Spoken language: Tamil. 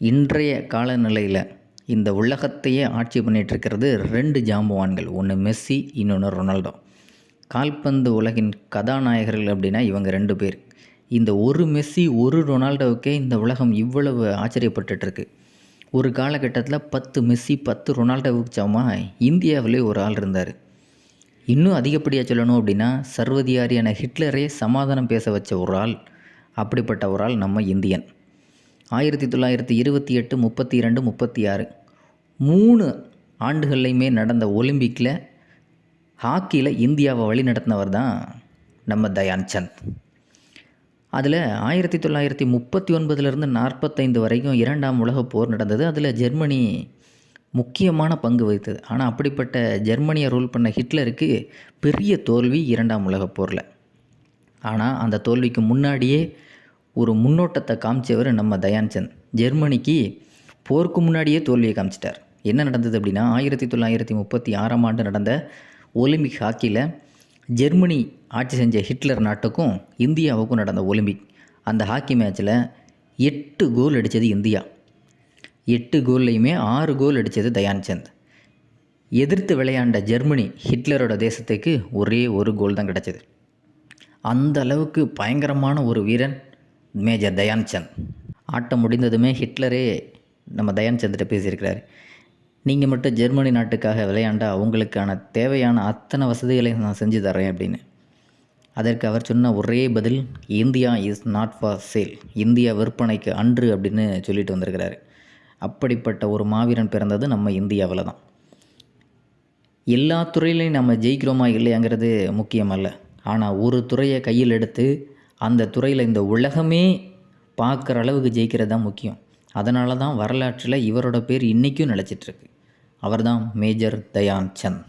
இன்றைய காலநிலையில் இந்த உலகத்தையே ஆட்சி பண்ணிகிட்ருக்கிறது 2 ஜாம்பவான்கள். ஒன்று மெஸ்ஸி, இன்னொன்று ரொனால்டோ. கால்பந்து உலகின் கதாநாயகர்கள் அப்படின்னா இவங்க 2 பேர். இந்த ஒரு மெஸ்ஸி, ஒரு ரொனால்டோவுக்கே இந்த உலகம் இவ்வளவு ஆச்சரியப்பட்டுருக்கு. ஒரு காலகட்டத்தில் 10 மெஸ்ஸி, 10 ரொனால்டோவுக்கு சமமாக இந்தியாவிலே ஒரு ஆள் இருந்தார். இன்னும் அதிகப்படியாக சொல்லணும் அப்படின்னா சர்வதிகாரியான ஹிட்லரே சமாதானம் பேச வச்ச ஒரு ஆள். அப்படிப்பட்ட ஒரு ஆள் நம்ம இந்தியன். 1928, 32, 36 3 ஆண்டுகள்லையுமே நடந்த ஒலிம்பிக்கில் ஹாக்கியில் இந்தியாவை வழி நடத்தினவர் தான் நம்ம தயான் சந்த். அதில் 1939 45 வரைக்கும் 2ஆம் உலகப் போர் நடந்தது. அதில் ஜெர்மனி முக்கியமான பங்கு வகித்தது. ஆனால் அப்படிப்பட்ட ஜெர்மனியை ரூல் பண்ண ஹிட்லருக்கு பெரிய தோல்வி 2ஆம் உலகப் போரில். ஆனால் அந்த தோல்விக்கு முன்னாடியே ஒரு முன்னோட்டத்தை காமிச்சவர் நம்ம தயான் சந்த். ஜெர்மனிக்கு போருக்கு முன்னாடியே தோல்வியை காமிச்சிட்டார். என்ன நடந்தது அப்படின்னா 1936ஆம் ஆண்டு நடந்த ஒலிம்பிக் ஹாக்கியில் ஜெர்மனி ஆட்சி செஞ்ச ஹிட்லர் நாட்டுக்கும் இந்தியாவுக்கும் நடந்த ஒலிம்பிக். அந்த ஹாக்கி மேட்ச்சில் 8 கோல் அடித்தது இந்தியா. 8 கோல்லையுமே 6 கோல் அடித்தது தயான் சந்த். எதிர்த்து விளையாண்ட ஜெர்மனி ஹிட்லரோட தேசத்துக்கு ஒரே ஒரு கோல் தான் கிடச்சிது. அந்த அளவுக்கு பயங்கரமான ஒரு வீரன் மேஜர் தயான் சந்த். ஆட்டம் முடிந்ததுமே ஹிட்லரே நம்ம தயான் சந்திட்ட பேசியிருக்கிறார். நீங்கள் மட்டும் ஜெர்மனி நாட்டுக்காக விளையாண்டா உங்களுக்கான தேவையான அத்தனை வசதிகளையும் நான் செஞ்சு தரேன் அப்படின்னு. அதற்கு அவர் சொன்ன ஒரே பதில், India is not for sale, India விற்பனைக்கு அன்று அப்படின்னு சொல்லிட்டு வந்திருக்கிறாரு. அப்படிப்பட்ட ஒரு மாவீரன் பிறந்தது நம்ம இந்தியாவில் தான். எல்லா துறையிலையும் நம்ம ஜெயிக்கிறோமா இல்லையாங்கிறது முக்கியமல்ல. ஆனால் ஒரு துறையை கையில் எடுத்து அந்த துறையில் இந்த உலகமே பார்க்குற அளவுக்கு ஜெயிக்கிறது தான் முக்கியம். அதனால தான் வரலாற்றில் இவரோட பேர் இன்றைக்கும் நிலச்சிட்ருக்கு. அவர் தான் மேஜர் தயான் சந்த்.